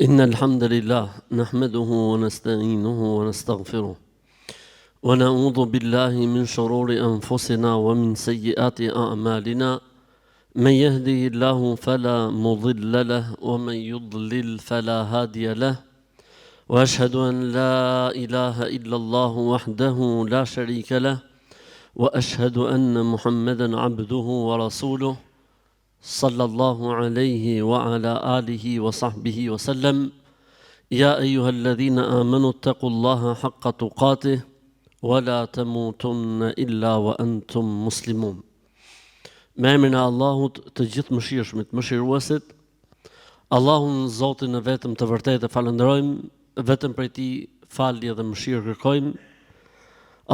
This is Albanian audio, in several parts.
إن الحمد لله نحمده ونستعينه ونستغفره ونعوذ بالله من شرور أنفسنا ومن سيئات أعمالنا من يهده الله فلا مضل له ومن يضلل فلا هادي له وأشهد أن لا إله إلا الله وحده لا شريك له وأشهد أن محمدا عبده ورسوله صلى الله عليه وعلى آله وصحبه وسلم يا أيها الذين آمنوا اتقوا الله حق تقاته ولا تموتن إلا وأنتم مسلمون. Me emrin e Allahut të gjithë mëshirshmit, mëshiruesit, Allahun Zotin e vetëm të vërtetë falenderojmë, vetëm prej Tij falje dhe mëshirë kërkojmë.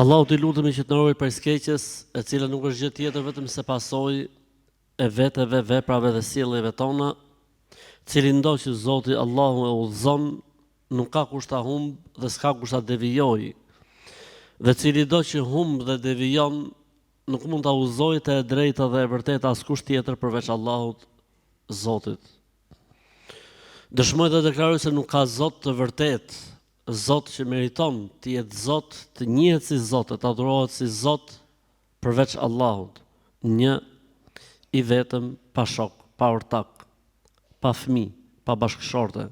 Allahut i lutemi që të na ruaj prej skeqjes, e cila nuk është gjë tjetër vetëm se pasojë e veteve, veprave dhe sjelljeve tona, cili ndo që Zoti Allahu e udhëzon, nuk ka kusht ta humb dhe s'ka kusht ta devijojë. Dhe cili do që humb dhe devijon, nuk mund ta udhëzojë te e drejta dhe e vërteta askush tjetër përveç Allahut, Zotit. Dëshmoj dhe deklaroj se nuk ka Zot të vërtet, Zot që meriton të jetë Zot, të njihet si Zot, të adhurohet si Zot përveç Allahut, një i vetëm, pa shok, pa ortak, pa fëmijë, pa bashkëshorte,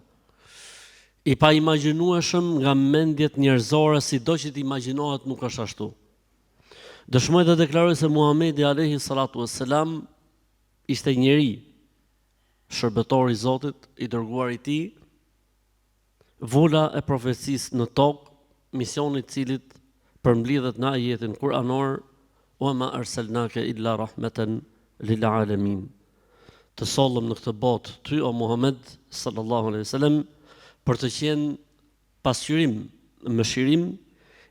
i pa imagjinueshëm nga mendjet njerëzore, sido që të imagjinohet nuk është ashtu. Dëshmoj dhe deklaroj se Muhamedi alayhi salatu wassalam ishte njeri, shërbëtor i Zotit, i dërguar i Tij, vula e profecisë në tokë, misioni i cilit përmbledhet në ajetin kuranor: "Wa ma arsalnaka illa rahmatan lil alamin." Të sollëm në këtë botë ty o Muhammed sallallahu alaihi wasallam për të qenë pasqyrim, mëshirim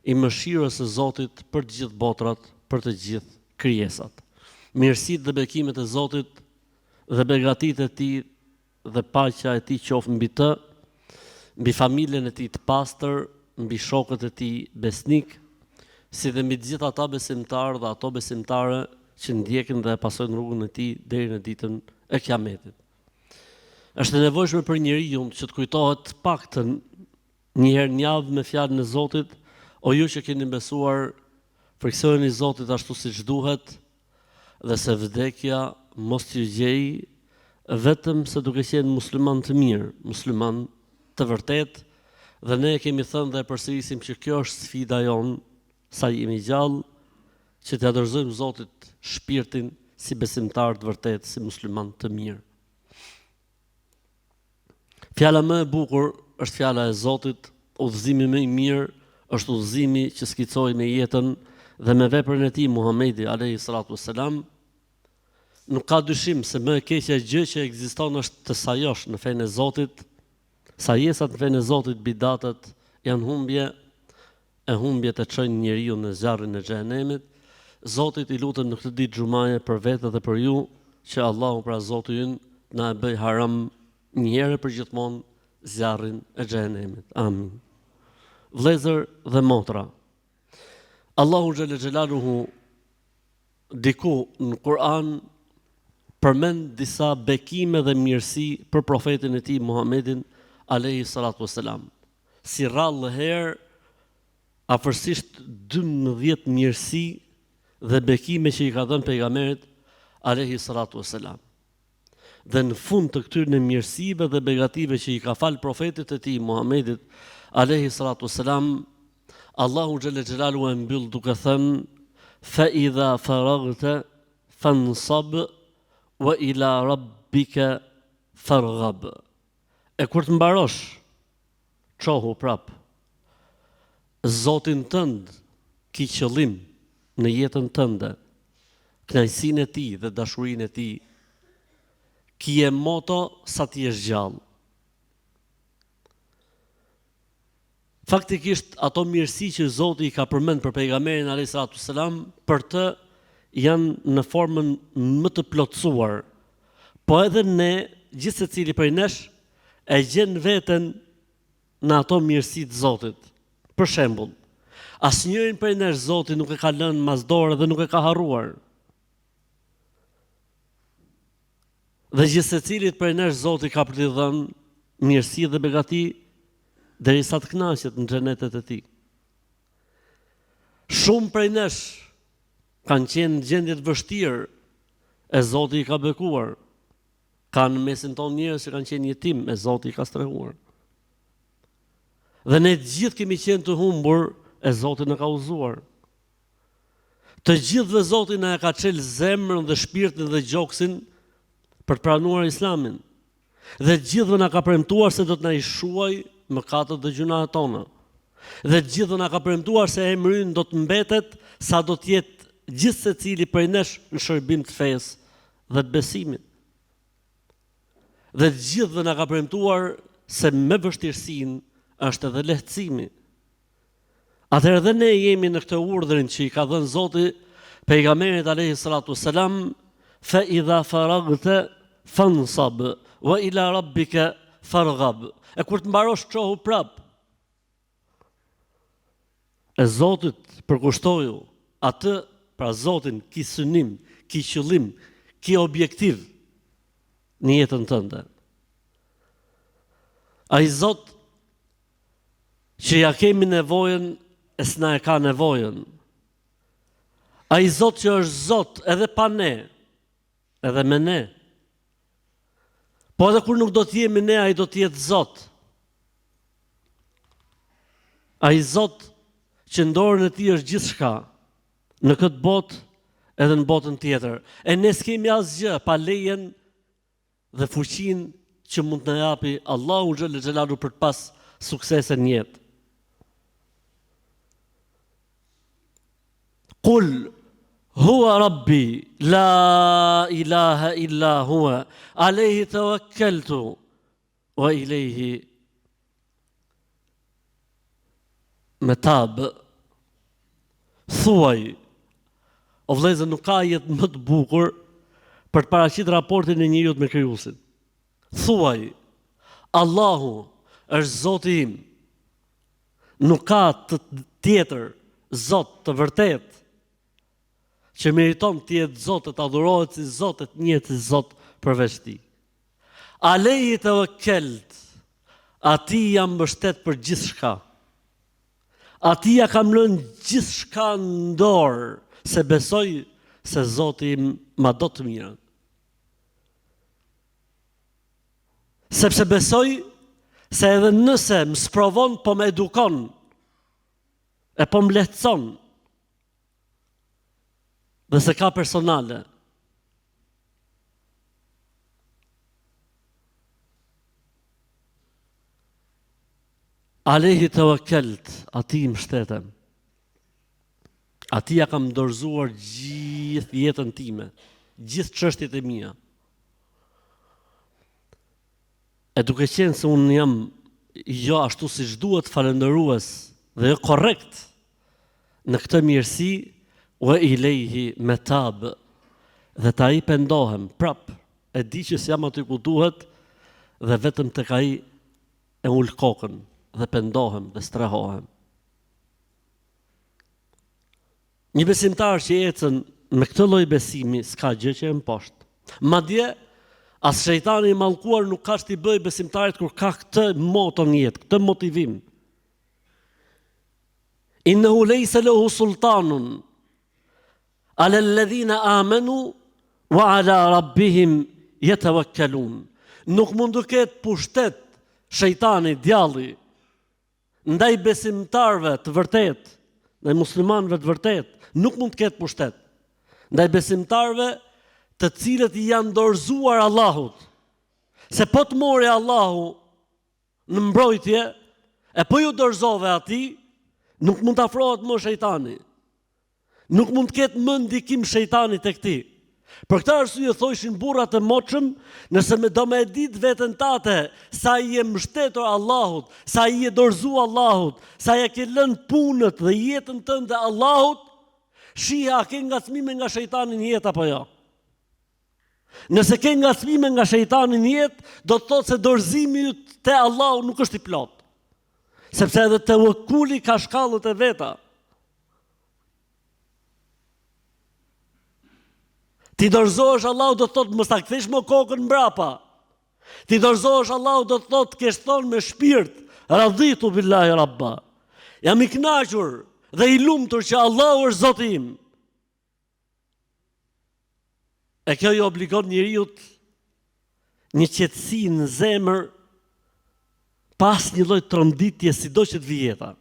i mëshirës së Zotit për të gjithë botrat, për të gjithë krijesat. Mirësitë dhe bekimet e Zotit dhe begatitë e Tij dhe paqja e Tij qoftë mbi të, mbi familjen e Tij të pastër, mbi shokët e Tij besnik, si dhe mbi të gjithë ata besimtarë dhe ato besimtare që ndjekin dhe pasojnë rrugën e Tij deri në ditën e Kiametit. Është e nevojshme për njeriu që të kujtohet paktën një herë në javë me fjalën e Zotit: "O ju që keni besuar, friksojeni Zotit ashtu siç duhet, dhe se vdekja mos t'ju gjejë vetëm se duke qenë musliman të mirë, musliman të vërtet." Dhe ne kemi thënë dhe përsërisim që kjo është sfida jonë sa jemi gjallë, që të adhurzojmë Zotit shpirtin si besimtar të vërtet, si musliman të mirë. Fjala më e bukur është fjala e Zotit, udhëzimi më i mirë është udhëzimi që skicoi me jetën dhe me veprën e Tij Muhamedi alayhi salatu wassalam. Nuk ka dyshim se më e keqja gjë që ekziston është të sajosh në fenë e Zotit. Sajesat në fenë e Zotit, bidatat, janë humbje të çojnë njeriu në zjarrin e xhenemit. Zotit i lutem në këtë ditë xumaje për vete dhe për ju, që Allahu pra Zoti ynë na e bëj haram një herë për gjithmonë zjarrin e xhenemit. Amin. Vëllezër dhe motra, Allahu xhalla xhelaluhu diku në Kur'an përmend disa bekime dhe mirësi për profetin e Tij Muhammedin alayhi salatu wassalam. Si rrallë herë, afërsisht 12 mirësi dhe bekime që i ka dhënë pejgamberit alayhi salatu wassalam. Dhe në fund të këtyre mirësive dhe begative që i ka fal profetit e Tij Muhammedit alayhi salatu wassalam, Allahu xhalla xhelalu e mbyll duke thënë: "Fa idha faraghta fansab wa ila rabbika farghab." E kur të mbarosh, çohu prap. Zotin tënd ki qëllim në jetën tënde, kënaqësinë e Tij dhe dashurinë e Tij, ki e moto sa ti jesh gjallë. Faktikisht ato mirësi që Zoti i ka përmend për pejgamberin alayhis salatu wassalam, për të janë në formën më të plotësuar. Po edhe ne, gjithë secili prej nesh, e gjen veten në ato mirësi të Zotit. Për shembull, asnjërin prej nesh Zoti nuk e ka lënë masdore dhe nuk e ka harruar. Dhe gjithsecilit prej nesh Zoti ka për t'i dhënë mirësi dhe begati derisa të kënaqet në xhenetet e tij. Shumë prej nesh kanë qenë në gjendje të vështirë e Zoti i ka bekuar. Ka në mesin tonë njerëz që kanë qenë jetim e Zoti i ka strehuar. Dhe ne gjithë kemi qenë të humbur e Zoti na ka udhëzuar. Të gjithëve Zoti na ka çel zemrën dhe shpirtin dhe gjoksin për të pranuar Islamin. Dhe gjithëve na ka premtuar se do të na i shuaj mëkatet dhe gjunahet tona. Dhe gjithë na ka premtuar se emri ynë do të mbetet sa do të jetë gjithë secili prej nesh në shërbim të fesë dhe të besimit. Dhe gjithë na ka premtuar se me vështirësinë është edhe lehtësimi. Atëherë dhe ne jemi në këtë urdhrin që i ka dhënë Zoti pejgamberit alayhi salatu wassalam, fa idha faragta fansab wa ila rabbika farghab. E kur të mbarosh çohu prap. E Zotit përkushtoju atë, pra Zotin ki synim, ki qëllim, ki objektiv në jetën tënde. Ai Zot që ja kemi nevojën e s'na e ka nevojën. Ai Zot që është Zot edhe pa ne, edhe me ne. Po edhe kur nuk do të jemi ne, ai do të jetë Zot. Ai Zot që në dorën e tij është gjithçka, në këtë botë edhe në botën tjetër. E ne s'kemi asgjë pa lejen dhe fuqinë që mund të na japi Allahu xhallal xhelalu për të pas suksese në jetë. Qul huwa rabbi la ilaha illa huwa alayhi tawakkaltu wa ilayhi matab. Thuaj, o vëllezër, nuk ka jetë më të bukur për të paraqitur raportin e njeriut me krijuesin. Thuaj, Allahu është Zoti im. Nuk ka të tjetër Zot të vërtet që meriton të jetë Zot, të adhurohet si Zot, të njihet si Zot përveç tij. Alayhi tawakkalt, atij jam mbështet për gjithçka. Atij ja kam lënë gjithçka në dorë, se besoj se Zoti im ma do të mirën. Sepse besoj se edhe nëse më sprovon, po më edukon, e po më lehtëson, dhe se ka personale. Alayhi tawakkalt, atij mbështetem. Atij ja kam dorëzuar gjithë jetën time, gjithë çështjet e mia. E duke qenë se unë jam jo ashtu siç duhet falendërues dhe jo korrekt në këtë mirësi, wa ilayhi matab, dhe ta i pendohem prap, e di që s'jam aty ku duhet dhe vetëm tek ai e ul kokën dhe pendohem dhe strehohem. Një besimtar që ecën me këtë lloj besimi s'ka gjë që e mposhtë. Madje as shejtani i mallkuar nuk ka t'i bëj besimtarit kur ka këtë moto në jetë, këtë motivim. Innahu laysa lahu sultanun ala alladhina amanu wa ala rabbihim yatawakkalun. Nuk mund të ketë pushtet shejtani, djalli, ndaj besimtarëve të vërtet, ndaj muslimanëve të vërtet, nuk mund të ketë pushtet. Ndaj besimtarëve të cilët i janë dorëzuar Allahut. Se po të more Allahu në mbrojtje, e po ju dorëzove atij, nuk mund të afrohet më shejtani. Nuk mund të ketë më ndikim shejtani tek ti. Për këtë arsye thoshin burrat e moçëm, nëse do më e ditë veten tate sa i je mbështetur Allahut, sa i je dorëzuar Allahut, sa ja ke lënë punët dhe jetën tënde Allahut, shiha a ke ngacmime nga shejtani në jetë apo jo. Nëse ke ngacmime nga shejtani në jetë, do të thotë se dorëzimi te Allahu nuk është i plot. Sepse edhe tewakkuli ka shkallët e veta. Ti dorëzohesh Allahu, do të thotë mos ta kthesh më kokën mbrapa. Ti dorëzohesh Allahu do të thotë kesh thonë me shpirt, raditu billahi rabba. Jam i kënaqur dhe i lumtur që Allahu është Zoti im. E kjo i obligon njeriu një qetësi në zemër pas një lloj tronditje sido që të vijeta.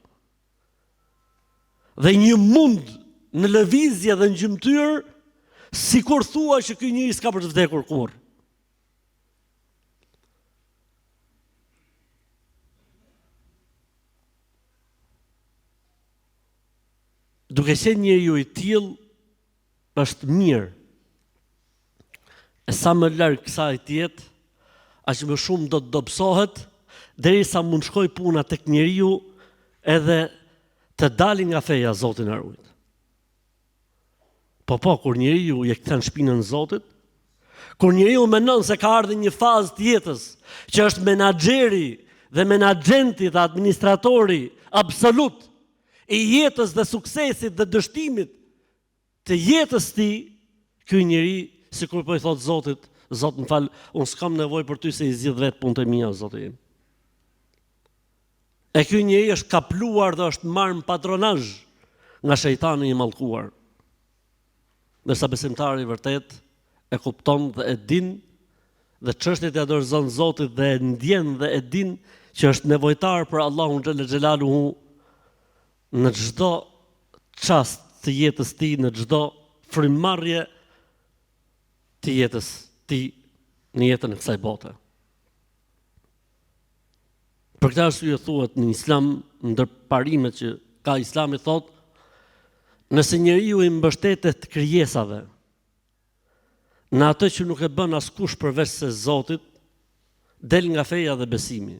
Dhe një mund në lëvizje dhe në gjymtyr, sikur thua që ky njeri s'ka për të vdekur kurrë. Duke qenë njeriu i tillë, është mirë. E sa më larg kësaj tjetë, aq më shumë do të dobësohet, derisa mund shkoj puna tek njeriu edhe të dalin nga feja, Zotin na ruaj. Po, kur njeriu je kthen shpinën Zotit, kur njeriu mendon se ka ardhur një fazë të jetës, që është menaxheri dhe menaxhenti dhe administratori absolut i jetës dhe suksesit dhe dështimit të jetës ti, ky njeri, sikur po i thot Zotit, Zot më fal, unë s'kam nevojë për ty se i zgjidh vetë punët e mia, Zoti im. E ky njeri është kapluar dhe është marrë në patronazh nga shejtani i mallkuar. Ndërsa besimtari vërtet e kupton dhe e din dhe çështjet e dorëzon Zotit dhe e ndjen dhe e din që është nevojtar për Allahun xhel xhelaluhu në çdo çast të jetës ti, në çdo frymëmarrje të jetës ti në jetën e kësaj bote. Për këtë arsye thuhet në Islam, ndër parimet që ka Islami thotë, nëse njeriu i mbështetet krijesave në atë që nuk e bën askush përveç se Zotit, del nga feja dhe besimi.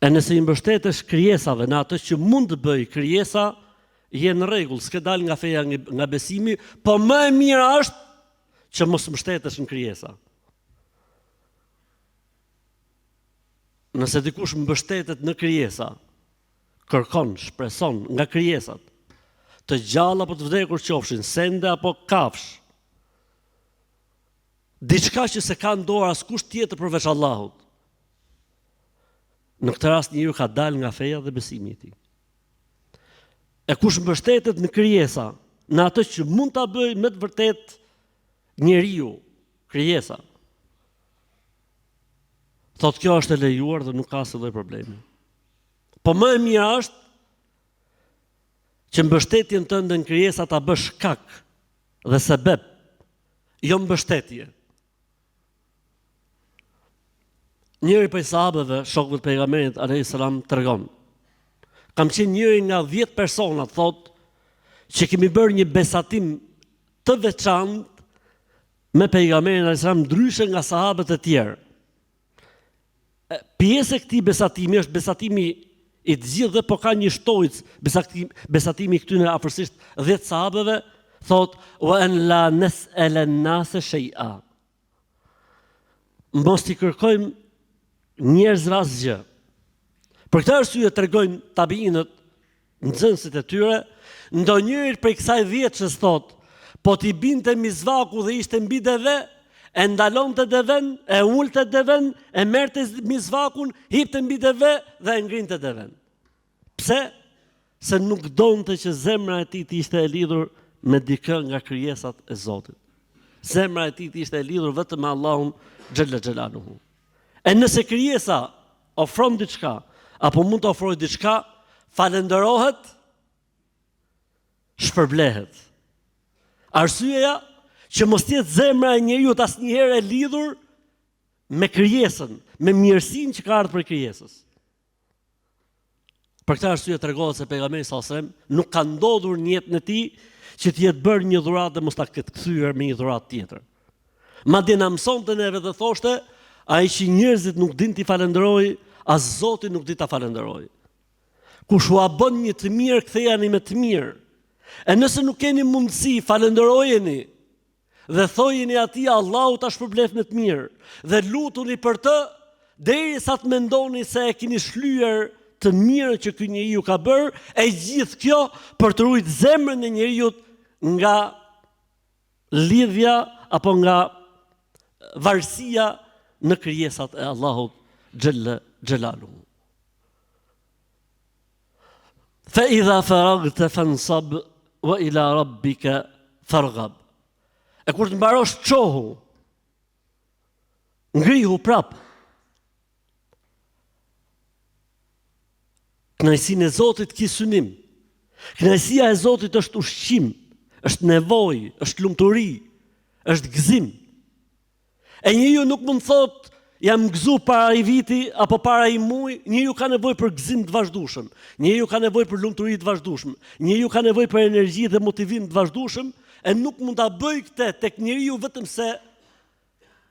E nëse i mbështetesh krijesave në atë që mund të bëj krijesa, je në rregull, s'ke dal nga feja nga besimi, po më e mira është që mos mbështetesh në krijesa. Nëse dikush mbështetet në krijesa, kërkon, shpreson nga krijesat, të gjalla apo të vdekur qofshin, sende apo kafsh, diçka që se ka në dorë askush tjetër përveç Allahut, në këtë rast njeriu ka dalë nga feja dhe besimi i tij. E kush mbështetet në krijesa, në atë që mund ta bëjë me të vërtet njeriu, krijesa, thotë kjo është e lejuar dhe nuk ka asnjë lloj problemi. Po më e mira është që mbështetjen tënde në krijesa ta bësh shkak dhe sebeb, jo mbështetje. Njëri prej sahabëve, shokëve të pejgamberit alayhis salam, tregon: kam qenë njëri nga 10 persona, thotë, që kemi bërë një besatim të veçantë me pejgamberin alayhis salam, ndryshe nga sahabët e tjerë. Pjesë e këtij besatimi është besatimi i të gjithë, po ka një shtojc, besatimi i këtyre afërsisht 10 sahabëve, thotë: wa an la nas'ala an-nas shay'a. Mos t'i kërkojmë njerëzve asgjë. Për këtë arsye tregojnë tabiinët, nxënësit e tyre, ndonjëri prej kësaj 10-shës thotë, po t'i binte mizvaku dhe ishte mbi deve, e ndalonte deven, e ulte deven, e merrte mizvakun, hipte mbi deve dhe e ngrinte deven. Pse? Se nuk donte që zemra e tij të ishte e lidhur me dikë nga krijesat e Zotit. Zemra e tij të ishte e lidhur vetëm me Allahun xhella xhelaluhu. E nëse krijesa ofron diçka, apo mund të ofrojë diçka, falenderohet, shpërblehet. Arsyeja që mos jetë zemra e njeriu asnjëherë e lidhur me krijesën, me mirësinë që ka ardhur prej krijesës. Për këtë arsye tregohet se pejgamberi sallallahu alajhi wasallam nuk ka ndodhur në jetën e tij që të jetë bërë një dhuratë dhe mos ta ketë kthyer me një dhuratë tjetër. Madje na mësonte neve dhe thoshte, ai që njerëzit nuk din t'i falenderojë, as Zoti nuk di ta falenderojë. Kush ua bën një të mirë, kthejani me të mirë. E nëse nuk keni mundësi, falenderojeni dhe thojeni atij Allahu ta shpërblef në të mirë dhe lutuni për të derisa të mendoni se e keni shlyer të mirë që ky njeriu ka bërë, e gjithë kjo për të ruajtur zemrën e njeriu nga lidhja apo nga varësia në krijesat e Allahut Gjelle Gjelaluhu. Fa idha faragte fansab wa ila rabbika farghab. E kur të mbarosh çohu, ngrihu prap. Kënaqësinë e Zotit ki synim. Kënaqësia e Zotit është ushqim, është nevojë, është lumturi, është gëzim. E njeriu nuk mund thot jam gëzu para i viti apo para i muaj, njeriu ka nevojë për gëzim të vazhdueshëm, njeriu ka nevojë për lumturi të vazhdueshme, njeriu ka nevojë për energji dhe motivim të vazhdueshëm, e nuk mund ta bëj këtë tek njeriu vetëm se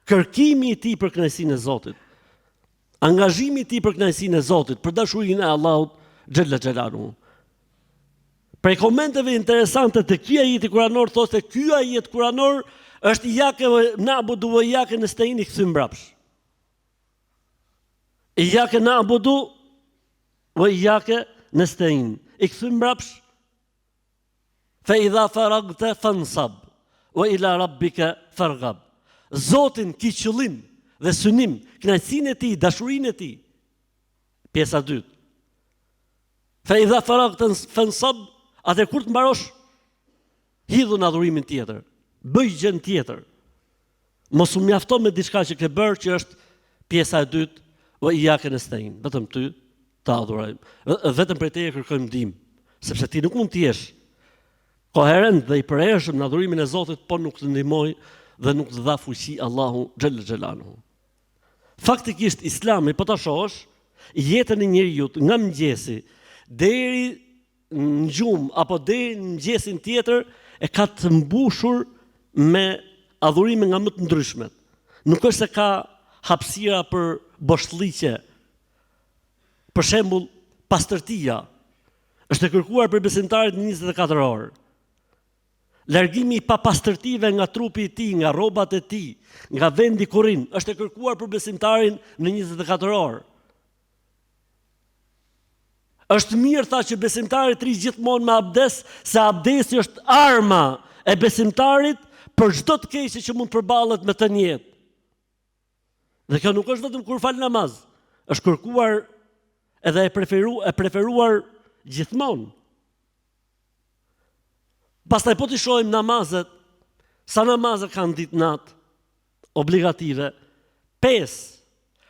kërkimi i tij për kënaqësinë e Zotit, angazhimi i tij për kënaqësinë e Zotit, për dashurinë e Allahut Xhella Xhelaluhu. Prej komenteve interesante të këtij ajeti kuranor thoshte ky ajet kuranor është iyyake na'budu wa iyyake nasta'in i kthym mbrapsh. Iyyake na'budu wa iyyake nasta'in i kthym mbrapsh. Fa idha faragta fansab wa ila rabbika farghab. Zotin ki qëllim dhe synim, kënaqësinë e tij, dashurinë e tij. Pjesa 2. Fa idha faragta fansab, atë kur të mbarosh, hidhu në adhurimin tjetër, bëj gjën tjetër. Mos u mjafto me diçka që ke bërë, që është pjesa e 2, wa iyyake nasta'in. Vetëm ty ta adhurojmë. Vetëm prej teje kërkojmë ndihmë, sepse ti nuk mund të jesh koherent dhe i përhershëm në adhurimin e Zotit, po nuk të ndihmoj dhe nuk të dha fuqi Allahu Xhella Xhelaluhu. Faktikisht Islami, po ta shohësh, jetën e njeriu nga mëngjesi deri në gjumë apo deri në mëngjesin tjetër e ka të mbushur me adhurime nga më të ndryshmet. Nuk është se ka hapësira për boshllëqe. Për shembull, pastërtia është e kërkuar për besimtarit në 24 orë. Largimi i papastërtive nga trupi i tij, nga rrobat e tij, nga vendi ku rrin, është e kërkuar për besimtarin në 24 orë. Është mirë tha që besimtari të rrijë gjithmonë me abdes, se abdesi është arma e besimtarit për çdo të keqe që mund të përballet me të në jetë. Dhe kjo nuk është vetëm kur fal namaz, është kërkuar edhe e preferuar gjithmonë. Pastaj po të shohim namazet, sa namazet kanë ditë natë obligative? 5.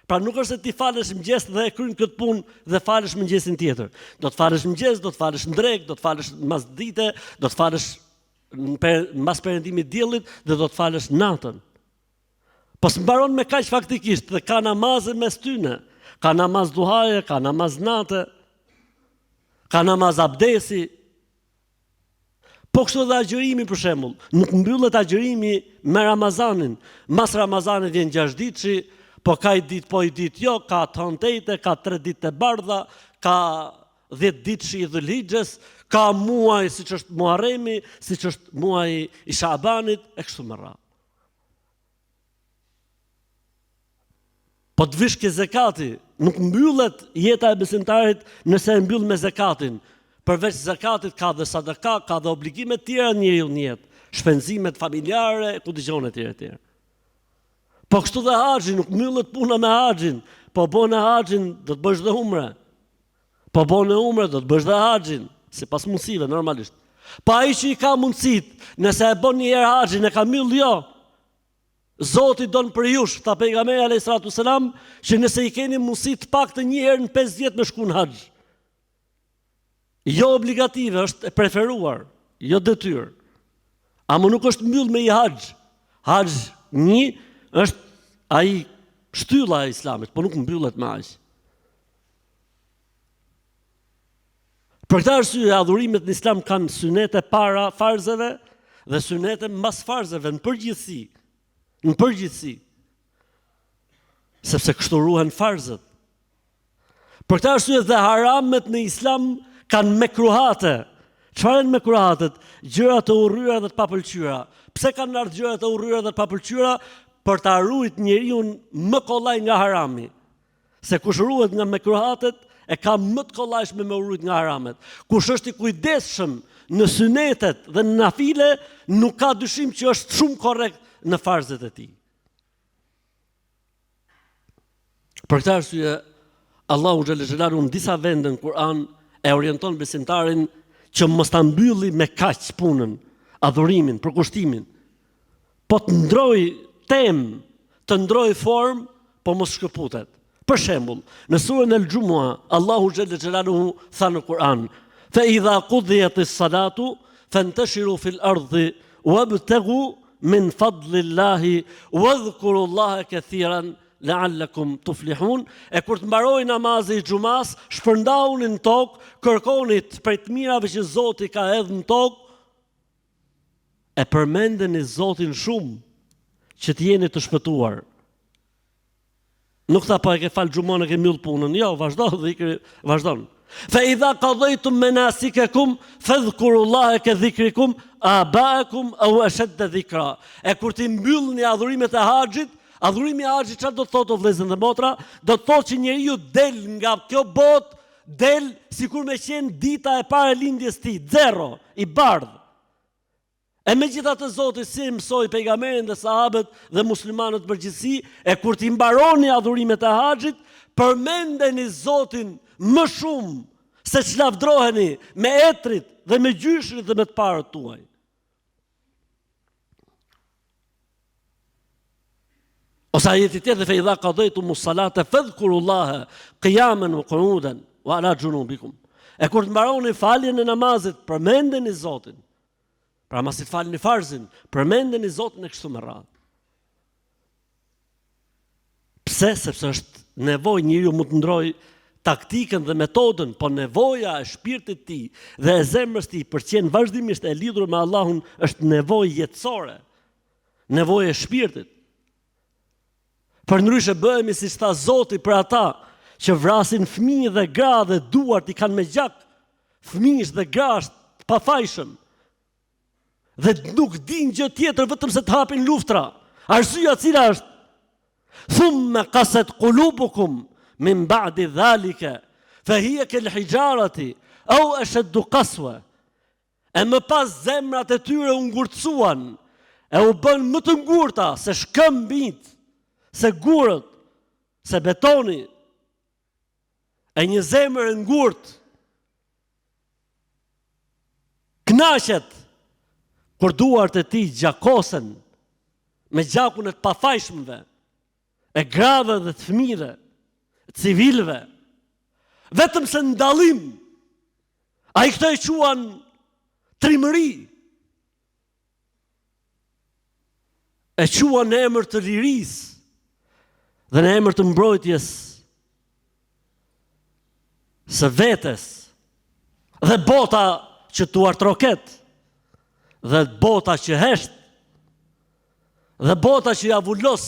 Pra nuk është se ti falesh mëngjes dhe e kryen këtë punë dhe falesh mëngjesin tjetër. Do të falesh mëngjes, do të falesh në drekë, do të falesh mas dite, do të falesh mas perëndimit diellit dhe do të falesh natën. Po s'mbaron me kaq faktikisht, dhe ka namazë mes tyne. Ka namaz duhaje, ka namaz natë, ka namaz abdesi. Po kështu dhe agjërimi për shembull, nuk mbyllet agjërimi me Ramazanin. Mas Ramazanit vjen 6 ditë, po ka i ditë, po i ditë jo, ka 38, ka 3 ditë të bardha, ka 10 ditë shi i Dhulhixhes, ka muaj siç është Muharremi, siç është muaji i Shabanit, e kështu me radhë. Po të vish ke zekati, nuk mbyllet jeta e besimtarit nëse e mbyll me zekatin. Përveç zakatit ka dhe sadaka, ka dhe obligime tjera njeriu në jetë, shpenzimet familjare, ku dëgjon etj etj. Po kështu dhe haxhi, nuk mbyllet puna me haxhin, po bën haxhin do të bësh dhe umre. Po bën umre do të bësh dhe haxhin, sipas mundësive normalisht. Pa ai që i ka mundësit, nëse e bën një herë haxhin e ka mbyll jo. Zoti don për jush, tha pejgamberi alayhis salatu selam, që nëse i keni mundësi të paktën një herë në 5 vjet me shku në haxh. Jo obligative, është e preferuar, jo detyrë. Ama nuk është mbyll me i haxh. Haxh 1 është ai shtylla e Islamit, po nuk mbyllet me aq. Për këtë arsye adhurimet në Islam kanë synete para farzeve dhe synete mbas farzeve në përgjithësi. Në përgjithësi. Sepse kështu ruhen farzët. Për këtë arsye dhe haramet në Islam kanë mekruhate. Çfarë janë mekruhatet? Gjëra të urryera dhe të papëlqyera. Pse kanë ardhur gjëra të urryera dhe të papëlqyera? Për ta ruajtur njeriu më kollaj nga harami. Se kush ruhet nga mekruhatet e ka më të kollajshme me urrit nga haramet. Kush është i kujdesshëm në synetet dhe në nafile, nuk ka dyshim që është shumë korrekt në farzet e tij. Për këtë arsye, Allahu xhallal xhelalu në disa vende në Kur'an e orienton besimtarin që mos ta mbylli me kaq punën, adhurimin, përkushtimin, po të ndroj temë, të ndroj formë, po mos shkëputet. Për shembull, në surën El-Jumua, Allahu xhallal xhelalu tha në Kur'an: "Fa idha qudiyatis salatu fantashiru fil ardi wabtaghu min fadlillahi wadhkurullaha kathiran la'allakum tuflihun." E kur të mbaroj namazi i xumas, shpërndauni në tokë, kërkoni prej të mirave që Zoti ka hedhur në tokë, e përmendeni Zotin shumë që të jeni të shpëtuar. Nuk tha po e ke fal xhumon e ke mbyll punën. Jo, vazhdo dhikri, vazhdon. Fa idha qadaytum manasikakum fadhkurullaha ka dhikrikum abaakum aw ashadda dhikra. E kur ti mbyllni adhurimet e haxhit, adhurimi i haxhit çfarë do të thotë vëllezër dhe motra? Do të thotë që njeriu del nga kjo botë, del sikur me qenë dita e parë e lindjes tij, zero, i bardhë. E megjithatë Zoti si mësoi pejgamberin dhe sahabët dhe muslimanët përgjithësi, e kur ti mbaroni adhurimet e haxhit, përmendeni Zotin më shumë se çlavdroheni me etrit dhe me gjyshrit dhe me të parët tuaj. Ose ajeti tjetër, fa idha qadaytumus salata fadhkurullaha qiyaman wa qu'udan wa ala junubikum. E kur të mbaroni faljen e namazit, përmendeni Zotin. Pra masi të falni farzin, përmendeni Zotin e kështu me radhë. Pse? Sepse është nevojë njeriu mund të ndroj taktikën dhe metodën, po nevoja e shpirtit tij dhe e zemrës tij për të qenë vazhdimisht e lidhur me Allahun është nevojë jetësore, nevojë e shpirtit. Përndryshe bëhemi siç tha Zoti për ata që vrasin fëmijë dhe gra dhe duart i kanë me gjak, fëmijësh dhe gra të pafajshëm. Dhe nuk din gjë tjetër vetëm se të hapin luftra. Arsyeja cila është? Thumma qasat qulubukum min ba'di dhalika fa hiya kal hijarati aw ashaddu qaswa. E më pas zemrat e tyre u ngurtësuan, e u bën më të ngurta se shkëmbit, se gurët, se betoni. E një zemër e ngurtë kënaqet kur duart e tij gjakosen me gjakun e të pafajshmëve, e grave dhe të fëmijëve, civilëve, vetëm se ndallim, ai këto e quan trimëri, e quan në emër të lirisë dhe në emër të mbrojtjes së vetes, dhe bota që tuar troket, dhe bota që hesht, dhe bota që ja vullos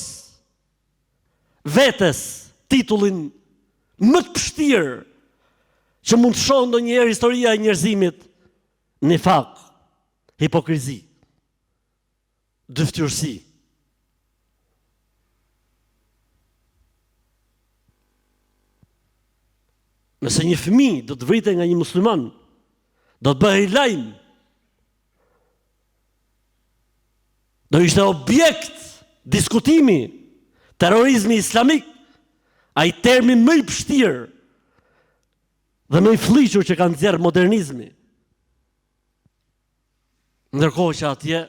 vetes titullin më të pështirë që mund të shohë ndonjëherë historia e njerëzimit, nifak, hipokrizi, dëftyrsi. Nëse një fëmijë do të vrite nga një musliman, do të bëhej lajm, do ishte objekt diskutimi, terrorizmi islamik, ai termi më i vështirë dhe më i fllihur që ka nxjerrë modernizmi. Ndërkohë që atje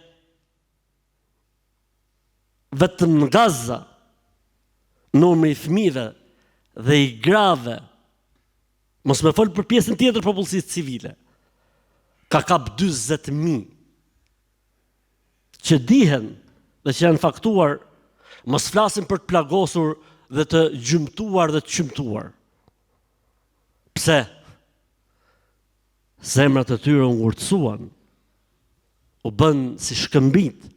vetëm në Gaza numri i fëmijëve dhe i grave, mos më fol për pjesën tjetër të popullsisë civile, ka kap 40.000 që dihen dhe që janë faktuar, mos flasin për të plagosur dhe të gjymtuar dhe të qymtuar. Pse? Zemrat e tyre u ngurtësuan, u bën si shkëmbit,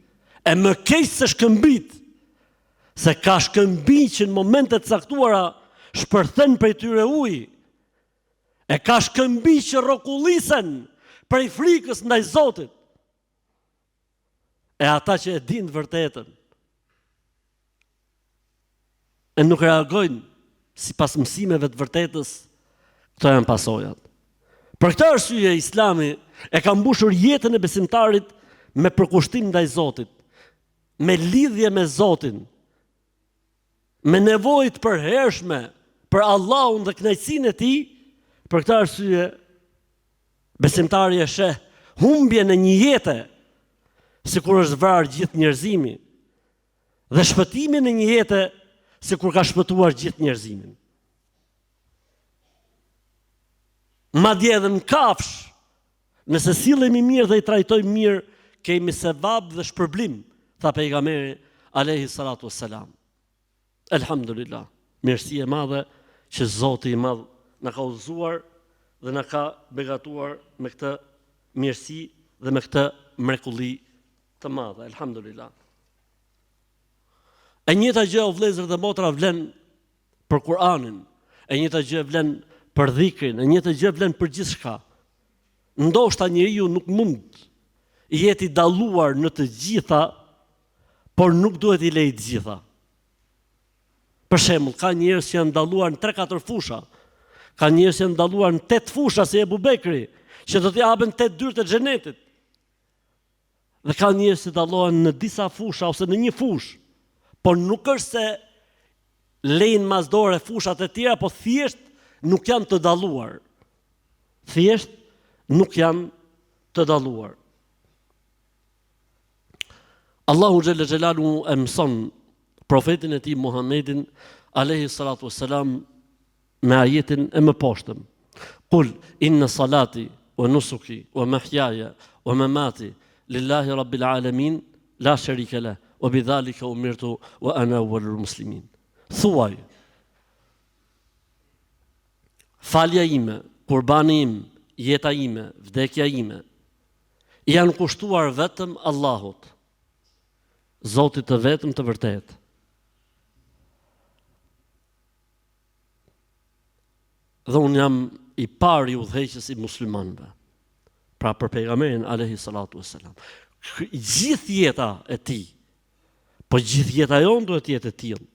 e më keq se shkëmbit, se ka shkëmbit që në momentet caktuara shpërthen prej tyre ujë, e ka shkëmbit që rrokullisen prej frikës ndaj Zotit. E ata që e dinë vërtetën, e nuk reagojnë sipas mësimeve të vërtetës, këto janë pasojat. Për këtë arsye Islami e ka mbushur jetën e besimtarit me përkushtim ndaj Zotit, me lidhje me Zotin, me nevojë të përhershme për Allahun dhe kënaqësinë e tij, për këtë arsye besimtari e sheh humbjen e një jete, sikur është vrarë gjithë njerëzimi, dhe shpëtimin e një jete, sikur ka shpëtuar gjithë njerëzimin. Madje edhe në kafsh, nëse sillemi mirë dhe i trajtojmë mirë, kemi sevap dhe shpërblim, tha pejgamberi alayhi salatu wassalam. Elhamdulillah, mirësi e madhe që Zoti i Madh na ka udhëzuar dhe na ka begatuar me këtë mirësi dhe me këtë mrekulli të madhe. Elhamdulillah. E njëjta gjë o vëllezër dhe motra vlen për Kur'anin, e njëjta gjë vlen për dhikrin, e njëjta gjë vlen për gjithçka. Ndoshta njeriu nuk mund jetë i dalluar në të gjitha, por nuk duhet i lejë të gjitha. Për shembull, ka njerëz që janë dalluar në 3-4 fusha. Ka njerëz që janë dalluar në 8 fusha si Ebu Bekri, që do t'i japen 8 dyert e xhenetit. Dhe ka njerëz që dallohen në disa fusha ose në një fushë, por nuk është se lejnë masdore fushat e tjera, po thjesht nuk janë të dalluar. Thjesht nuk janë të dalluar. Allahu xhalla xhelalu e mëson profetin e tij Muhammedin alayhi salatu wassalam me ajetin e mëposhtëm. Qul inna salati wa nusuki wa mahyaya wa mamati lillahi rabbil alamin la sharika lah wa bidhalika umirtu wa ana awwalul muslimin. Thuaj, falja ime, kurbani im, jeta ime, vdekja ime, janë kushtuar vetëm Allahut, Zotit të vetëm të vërtet. Dhe unë jam i pari udhëheqës i muslimanëve. Pra për pejgamberin alayhi salatu wassalam. Gjithë jeta e tij, po gjithë jeta jonë duhet të jetë e tillë.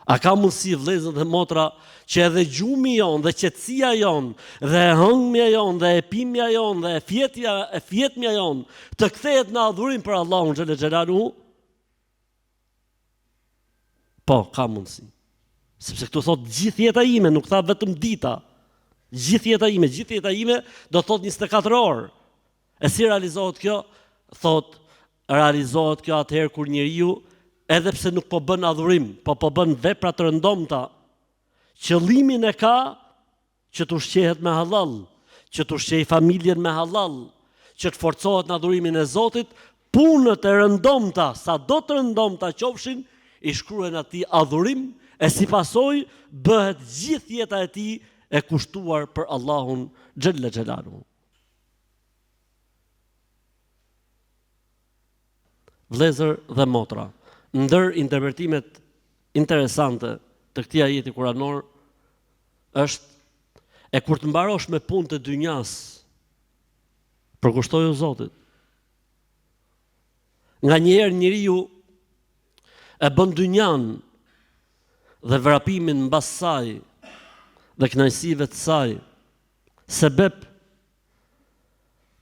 A ka mundësi vëllezër dhe motra që edhe gjumi jonë dhe qetësia jonë dhe hëngmja jonë dhe epimja jonë dhe fjetmja jonë të kthehet në adhurim për Allahun xhelle xhelaluhu? Po, ka mundësi. Sepse këtu thot gjithë jeta ime, nuk tha vetëm dita. Gjithë jeta ime do thot 24 orë. E si realizohet kjo? Thot, realizohet kjo atëherë kur njeriu, edhe pse nuk po bën adhurim, po bën vepra të rëndomta, qëllimin e ka që të ushqehet me halal, që të ushqej familjen me halal, që të forcohet në adhurimin e Zotit, punët e rëndomta, sa do të rëndomta qofshin, i shkruhen atij adhurim, e si pasojë bëhet gjithë jeta e tij e kushtuar për Allahun xhelle xhelaluhu. Vëllezër dhe motra, ndër interpretimet interesante të këtij ajeti kuranor është e kur të mbarosh me punë të dynjas, përkushtoju Zotit. Nganjëherë njeriu e bën dynjan dhe vrapimin mbas saj dhe kënaqësive të saj sebeb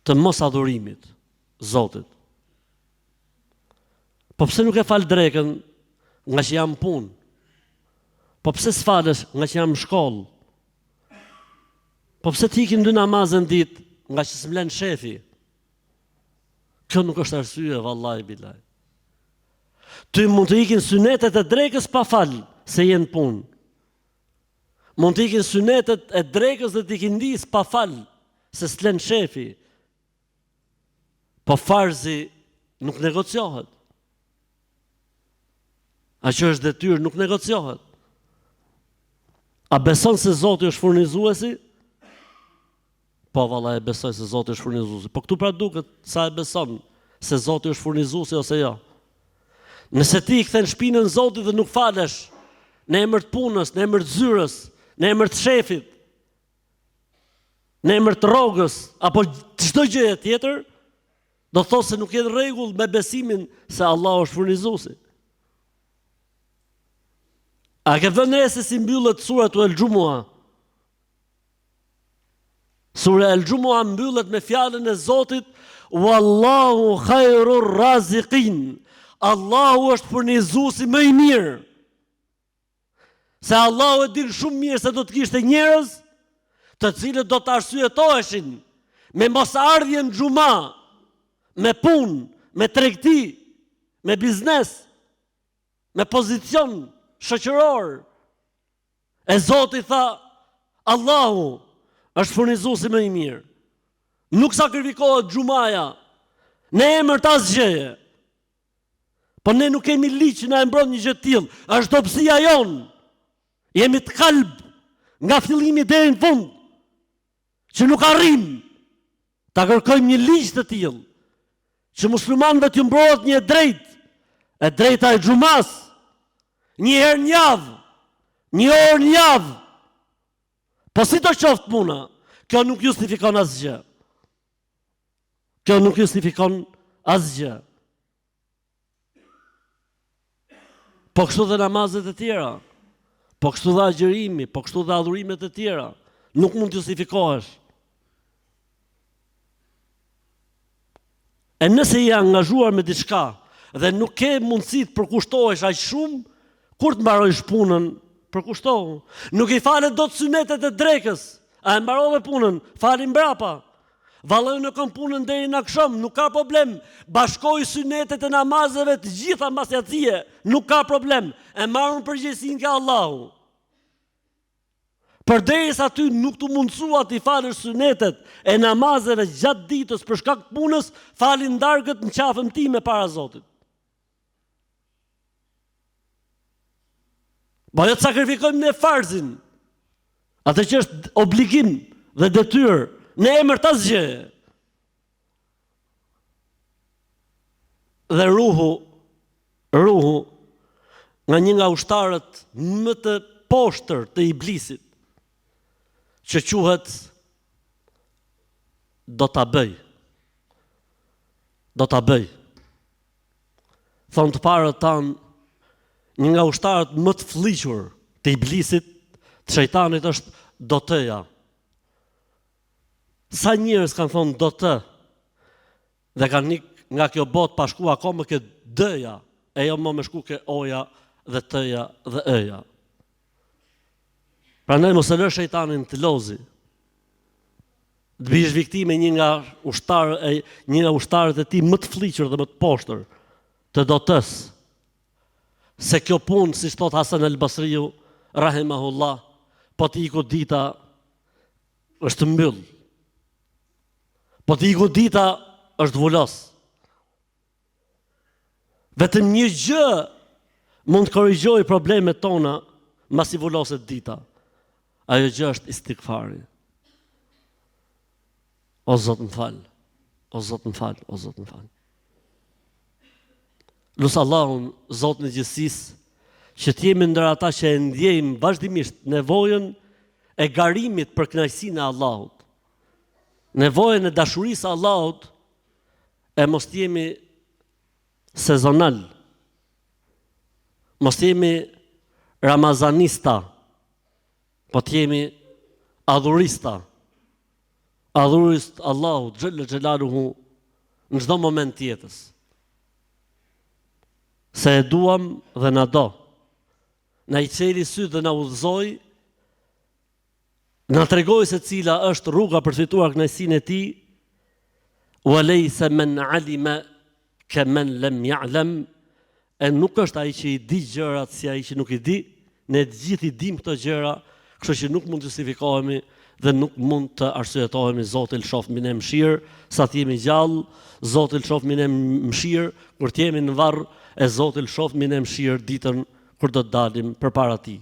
të mos adhurimit Zotit. Po pse nuk e fal drekën nga që jam punë? Po pse s'falesh nga që jam shkollë? Po pse t'ikim 2 namazë në ditë nga që s'mlen shefi? Kjo nuk është arsye, vallahi billahi. Ty mund të ikin synetet e drekës pa fal, se jenë punë. Mund të ikin synetet e drekës dhe t'ikin ndis pa fal, se s'len shefi. Po farzi nuk negociohet. A që është detyrë nuk negociohet. A beson se Zoti është furnizuesi? Po valla e besoj se Zoti është furnizuesi. Po këtu pra duket sa e beson se Zoti është furnizuesi ose jo. Nëse ti i kthen shpinën Zotit dhe nuk falesh në emër të punës, në emër të zyrës, në emër të shefit, në emër të rrogës apo çdo gjë tjetër, do thotë se nuk je në rregull me besimin se Allah është furnizuesi. A ke vënë re se si mbyllet suratu El-Gjumua? Sura El-Gjumua mbyllet me fjalën e Zotit, Wallahu khairur raziqin. Allahu është furnizuesi më i mirë. Se Allahu e din shumë mirë se do të kishte njerëz të cilët do të arsyetoheshin me mosardhje në xhuma, me punë, me tregti, me biznes, me pozicion shoqëror. E Zoti tha, Allahu është furnizuesi më i mirë. Nuk sakrifikohet xhumaja në emër të asgjëje. Po ne nuk kemi ligj që na e mbron një gjë të tillë. Është dobësia jonë. Jemi të kalb nga fillimi deri në fund. Që nuk arrim ta kërkojmë një ligj të tillë. Që muslimanëve t'ju mbrohet një drejtë, e drejta e xhumas, një herë në javë, një orë në javë. Po si do qoftë puna, kjo nuk justifikon asgjë. Kjo nuk justifikon asgjë. Po kështu dhe namazet e tjera, po kështu dhe agjërimi, po kështu dhe adhurimet e tjera, nuk mund të justifikohesh. E nëse je angazhuar me diçka dhe nuk ke mundësi të përkushtohesh aq shumë, kur të mbarojsh punën, përkushtohu. Nuk i falet dot synetet e drekës. A e mbarove punën? Fali mbrapa. Valloj në kom punën deri në akşam, nuk ka problem. Bashkoj synetet e namazeve të gjitha mbas jacie, nuk ka problem. E marrën përgjegjësinë nga Allahu. Përderisa ty nuk të mundësua të i falësh synetet e namazeve gjatë ditës për shkak të punës, falin darkët në qafën time para Zotit. Po jo të sakrifikojmë ne farzin, atë që është obligim dhe detyrë në emër të asgjëje. Dhe ruhu nga një nga ushtarët më të poshtër të iblisit, që quhet do ta bëj. Thonë të parët tanë, një nga ushtarët më të fliqur të iblisit, të shejtanit është do tëja. Sa njerëz kanë thonë do të, dhe kanë nik nga kjo botë pa shku akoma ke dëja, e jo më me shku ke oja dhe tëja dhe eja. Prandaj mos e lë shejtanin të lozi. Të bish viktime një nga ushtarët e tij më të fliqur dhe më të poshtër të dotës. Se kjo punë, si thot Hasan el-Basriu, rahimahullah, po të iku dita është mbyll. Po të iku dita është vulos. Vetëm një gjë mund të korrigjojë problemet tona masi vuloset dita. Ajo gjë është istikfari. O Zot më fal. O Zot më fal, o Zot më fal. Lusë Allahun, Zotin e gjithësisë, që t'jemi ndër ata që e ndjejmë vazhdimisht nevojën e garimit për kënaqësinë e Allahut. Nevojën e dashurisë së Allahut, e mos t'jemi sezonal. Mos t'jemi ramazanista, po t'jemi adhurista. Adhurist Allahut xhalla xhelaluhu në çdo moment të jetës. Se e duam dhe na do. Na i qeli sy dhe na udhëzoi, na tregoi se cila është rruga për të fituar kënaqësinë e tij. Wa laysa man alima kaman lam ya'lam. E nuk është ai që i di gjërat si ai që nuk i di. Ne të gjithë i dim këto gjëra, kështu që nuk mund të justifikohemi dhe nuk mund të arsyetohemi. Zoti lëshoft mbi ne mëshirë, sa të jemi gjallë, Zoti lëshoft mbi ne mëshirë, kur të jemi në varr, e Zoti lëshoft mbi ne mëshirë ditën kur do të dalim përpara Tij.